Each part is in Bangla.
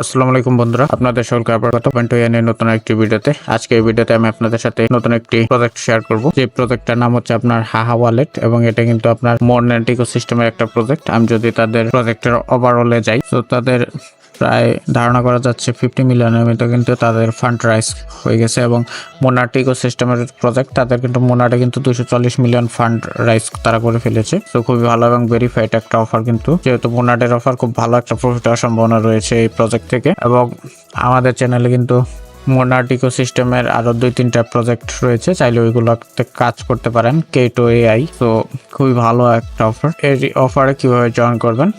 আসসালামু আলাইকুম বন্ধুরা, আপনাদের সকলকে আবার কথা পয়েন্ট নতুন একটি ভিডিওতে। আজকে এই ভিডিওতে আমি আপনাদের সাথে নতুন একটি প্রজেক্ট শেয়ার করব। যে প্রজেক্টটার নাম হচ্ছে আপনার হাহা ওয়ালেট এবং এটা কিন্তু আপনার মোরনেট ইকোসিস্টেমের একটা প্রজেক্ট। আমি যদি তাদের প্রজেক্টের ওভারঅলে যাই, তো তাদের প্রায় ধারণা করা যাচ্ছে 50 মিলিয়নের মতো কিন্তু তাদের ফান্ড রাইজ হয়ে গেছে এবং মোনাট ইকোসিস্টেমের প্রজেক্ট, তাদের কিন্তু মোনাটে কিন্তু 240 মিলিয়ন ফান্ড রাইজ তারা করে ফেলেছে। তো খুবই ভালো এবং ভেরিফাইড একটা অফার, কিন্তু যেহেতু মোনাটের অফার খুব ভালো একটা প্রফিট হওয়ার সম্ভাবনা রয়েছে এই প্রজেক্ট থেকে। এবং আমাদের চ্যানেলে কিন্তু মোনাট ইকোসিস্টেমের আরো 2-3টা প্রজেক্ট রয়েছে, চাইলে ওইগুলোতে কাজ করতে পারেন। K2 AI, তো খুবই ভালো একটা অফার। এই অফারে কিভাবে জয়েন করবেন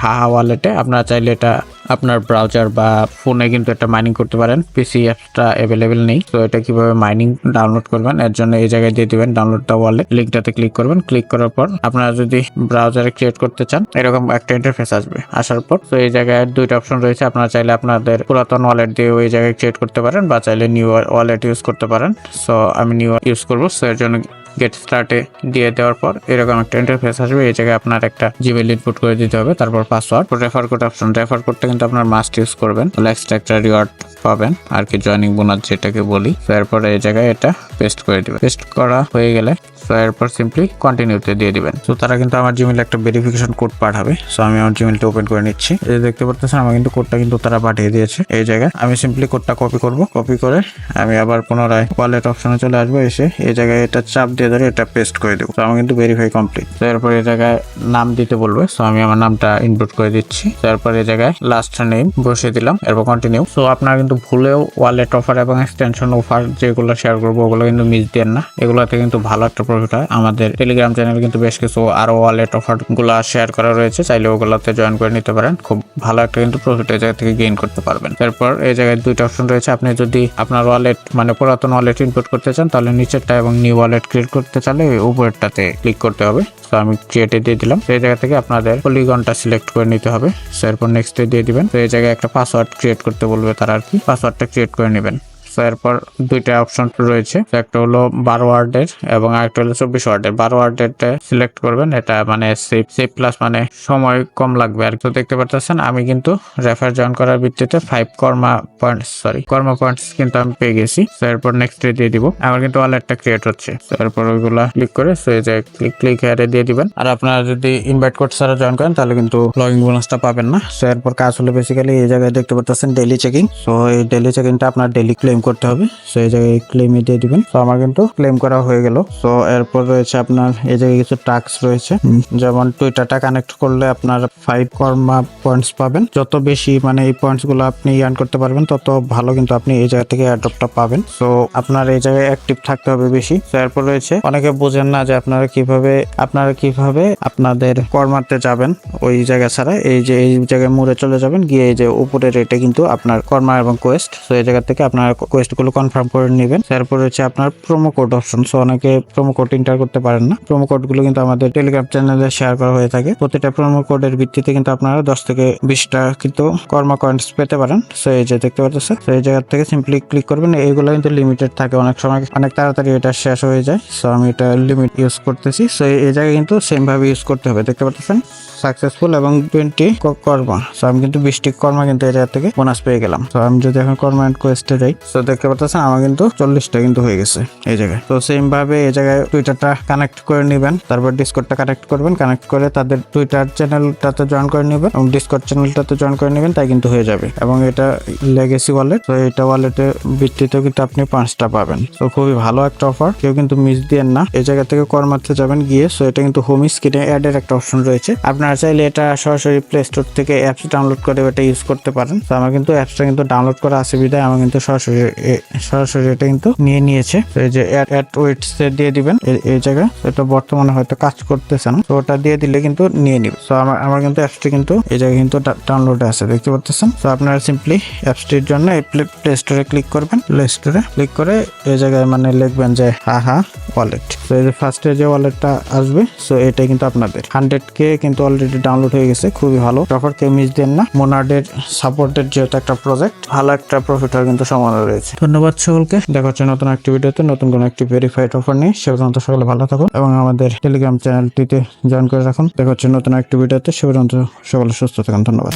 হাহা ওয়ালেটে, আপনারা চাইলে এটা আপনার ব্রাউজার বা ফোনে কিন্তু এটা মাইনিং করতে পারেন। পিসি অ্যাপসটা অ্যাভেলেবেল নেই, তো এটা কিভাবে মাইনিং ডাউনলোড করবেন এর জন্য এই জায়গায় দিয়ে দিবেন ডাউনলোড দ্য ওয়ালেট, লিঙ্কটাতে ক্লিক করবেন। ক্লিক করার পর আপনারা যদি ব্রাউজারে ক্রিয়েট করতে চান, এরকম একটা ইন্টারফেস আসবে। আসার পর তো এই জায়গায় 2টা অপশন রয়েছে, আপনারা চাইলে আপনাদের পুরাতন ওয়ালেট দিয়ে ওই জায়গায় ক্রিয়েট করতে পারেন বা চাইলে নিউ ওয়ালেট ইউজ করতে পারেন। সো আমি নিউ ইউজ করবো, সো এর জন্য গেট স্টার্টে দিয়ে দেওয়ার পর এরকম একটা ইন্টারফেস আসবে। এই জায়গায় আপনার একটা জিমেইল ইনপুট করে দিতে হবে, তারপর password. Refer code option, refer কোডটা কিন্তু আপনার মাস্ট ইউজ করবেন, তাহলে এক্সট্রা একটা রিওয়ার্ড পাবেন আর কি, জয়নিং বোনাস যেটাকে বলি। তো এরপর এই জায়গায় এটা পেস্ট করে দিবেন। পেস্ট করা হয়ে গেলে তো এরপর সিম্পলি কন্টিনিউতে দিয়ে দিবেন। তো তারা কিন্তু আমার জিমেইলে একটা ভেরিফিকেশন কোড পাঠাবে। সো আমি আমার জিমেইলটা ওপেন করে নিচ্ছি। এই দেখতে পাচ্ছেন আমার কিন্তু কোডটা কিন্তু তারা পাঠিয়ে দিয়েছে। এই জায়গায় আমি সিম্পলি কোডটা কপি করব, কপি করে আমি আবার পুনরায় ওয়ালেট অপশনে চলে আসবো। এসে এই জায়গায় এটা চাপ দিয়ে ধরে এটা পেস্ট করে দেবো। তো আমার কিন্তু ভেরিফাই কমপ্লিট। তো এরপর এই জায়গায় নাম দিতে বলবে, সো আমি আমার নামটা ইনপুট করে দিচ্ছি। তারপর এই জায়গায় লাস্ট নেম বসিয়ে দিলাম, এরপর কন্টিনিউ। সো আপনারা কিন্তু ভুলেও ওয়ালেট অফার এবং এক্সটেনশন অফার যেগুলো শেয়ার করবো ওগুলো কিন্তু মিস দেন না, এগুলোতে কিন্তু ভালো একটা প্রফিট হয়। আমাদের টেলিগ্রাম চ্যানেলে কিন্তু বেশ কিছু আরো ওয়ালেট অফার গুলা শেয়ার করা রয়েছে, চাইলে ওগুলোতে জয়েন করে নিতে পারেন। খুব ভালো একটা কিন্তু প্রফিট এই জায়গা থেকে গেইন করতে পারবেন। তারপর এই জায়গায় 2টা অপশন রয়েছে, আপনি যদি আপনার ওয়ালেট মানে পুরাতন ওয়ালেট ইনপুট করতে চান তাহলে নিচেরটা এবং নিউ ওয়ালেট ক্রিয়েট করতে চাইলে উপরেরটাতে ক্লিক করতে হবে। তো আমি ক্রিয়েটে দিয়ে দিলাম। এই জায়গা থেকে আপনাদের পলিগনটা সিলেক্ট করে নিতে হবে। এরপর নেক্সটে দিয়ে দিবেন। তো এই জায়গায় একটা পাসওয়ার্ড ক্রিয়েট করতে বলবে তারা আর কি, পাসওয়ার্ডটা ক্রিয়েট করে নেবেন। এরপর 2টা অপশন রয়েছে, একটা হলো 12 ওয়ার্ডের এবং আরেকটা হলো 24 ওয়ার্ডের। 12 ওয়ার্ডেরটা সিলেক্ট করবেন, এটা মানে সেভ প্লাস মানে সময় কম লাগবে আর তো দেখতে পাচ্ছেন আমি কিন্তু রেফার জয়েন করার ভিত্তিতে 5 কর্মা পয়েন্টস কিন্তু আমি পেয়ে গেছি। এরপর নেক্সট দিয়ে দিব, আমার কিন্তু ওয়ালেটটা ক্রিয়েট হচ্ছে। এরপর ওইগুলা ক্লিক করে সো এই যে ক্লিক হেয়ারে দিয়ে দিবেন। আর আপনারা যদি ইনভাইট কোড ছাড়া জয়েন করেন তাহলে কিন্তু লগইন বোনাসটা পাবেন না। এরপর কাজ হলো বেসিক্যালি এই জায়গায় দেখতে পাচ্ছেন ডেইলি চেকিং। সো এই ডেইলি চেকিংটা আপনার ডেইলি ক্লেম করতে হবে। সো এই জায়গায় ক্লেমে দিয়ে দিবেন। তো আমার কিন্তু ক্লেম করা হয়ে গেল। সো এরপর রয়েছে আপনার এই জায়গায় কিছু টাস্ক রয়েছে, যেমন টুইটারটা কানেক্ট করলে আপনার 5 কর্মা পয়েন্টস পাবেন। যত বেশি মানে এই পয়েন্টস গুলো আপনি ইয়ার্ন করতে পারবেন তত ভালো কিন্তু আপনি এই জায়গা থেকে অ্যাডপ্টটা পাবেন। সো আপনার এই জায়গায় অ্যাক্টিভ থাকতে হবে বেশি। তো এরপর রয়েছে অনেকে বোঝেন না যে আপনারা কিভাবে আপনাদের কর্মাতে যাবেন ওই জায়গা ছাড়া। এই যে এই জায়গায় মোড়ে চলে যাবেন, গিয়ে এই যে উপরের এটা কিন্তু আপনার কর্মা এবং কোয়েস্ট। তো এই জায়গা থেকে আপনার কোয়েস্ট গুলো কনফার্ম করে নেবেন। তারপর হচ্ছে আপনার প্রোমো কোড অপশন। সো অনেকে প্রোমো কোড এন্টার করতে পারেন না, প্রোমো কোড গুলো কিন্তু আমাদের টেলিগ্রাম চ্যানেলে শেয়ার করা হয়ে থাকে। প্রতিটা প্রোমো কোডের ভিত্তিতে কিন্তু আপনারা 10 থেকে 20টা কিন্তু কর্মা কয়েন্স পেতে পারেন। সো এই যে দেখতে পাচ্ছেন, তো এই জায়গা থেকে সিম্পলি ক্লিক করবেন। এইগুলো কিন্তু লিমিটেড থাকে, অনেক সময় অনেক তাড়াতাড়ি এটা শেষ হয়ে যায়। সো আমি এটা লিমিট ইউজ করতেছি। সো এই জায়গায় কিন্তু সেম ভাবে ইউজ করতে হবে। দেখতে পাচ্ছেন সাকসেসফুল এবং 20 কর্মা। সো আমি কিন্তু 20টি কর্মা কিন্তু এই জায়গা থেকে বোনাস পেয়ে গেলাম। তো আমি যদি এখন কর্মা এন্ড কোয়েস্টে যাই, তো দেখতে পাচ্ছেন আমার কিন্তু 40টা কিন্তু হয়ে গেছে এই জায়গায়। তো সেম ভাবে এই জায়গায় টুইটারটা কানেক্ট করে নেবেন, তারপর ডিসকর্ডটা কানেক্ট করবেন, কানেক্ট করে তাদের টুইটার চ্যানেলটাতে জয়েন করে নেবেন এবং ডিসকর্ড চ্যানেলটাতে জয়েন করে নেবেন, তাই কিন্তু হয়ে যাবে। এবং এটা লেগেসি ওয়ালেট, তো এটা ওয়ালেটের ভিত্তিতেও কিন্তু আপনি 5টা পাবেন। তো খুবই ভালো একটা অফার, কেউ কিন্তু মিস দিয়েন না। এই জায়গা থেকে কর্মাতে যাবেন, গিয়ে সো এটা কিন্তু হোম স্ক্রিনে অ্যাড এর একটা অপশন রয়েছে। আপনারা চাইলে এটা সরাসরি প্লে স্টোর থেকে অ্যাপস ডাউনলোড করে এটা ইউজ করতে পারেন। তো আমার কিন্তু অ্যাপসটা কিন্তু ডাউনলোড করা আছে বিধায় আমার কিন্তু সরাসরি এটা কিন্তু নিয়ে নিয়েছে। তো এই যে অ্যাড ওয়েটস দিয়ে দিবেন এই জায়গায়। এটা বর্তমানে হয়তো কাজ করতেছে না, তো ওটা দিয়ে দিলে কিন্তু নিয়ে নিবে। তো আমার কিন্তু অ্যাপসটি কিন্তু এই জায়গায় কিন্তু ডাউনলোড আছে, দেখতে পাচ্ছেন। তো আপনারা সিম্পলি অ্যাপসটির জন্য প্লে স্টোরে ক্লিক করবেন। প্লে স্টোরে ক্লিক করে এই জায়গায় মানে লিখবেন যে হাহা ওয়ালেট। তো এই যে ফার্স্টে যে ওয়ালেটটা আসবে, সো এটাই কিন্তু আপনাদের 100K কিন্তু অলরেডি ডাউনলোড হয়ে গেছে। খুবই ভালো অফার, কেউ মিস দেন না। মোনার্ডের সাপোর্টেড যেহেতু একটা প্রজেক্ট, ভালো একটা প্রফিট হওয়ার কিন্তু সম্ভাবনা রয়েছে। ধন্যবাদ সকলকে, দেখা হচ্ছে নতুন একটি ভিডিওতে নতুন কোনো একটি ভেরিফাইড অফার নিয়ে। সে পর্যন্ত সকলে ভালো থাকুন এবং আমাদের টেলিগ্রাম চ্যানেলটিতে জয়েন করে রাখুন। দেখা হচ্ছে নতুন একটি ভিডিওতে। সে পর্যন্ত সকলে সুস্থ থাকুন। ধন্যবাদ।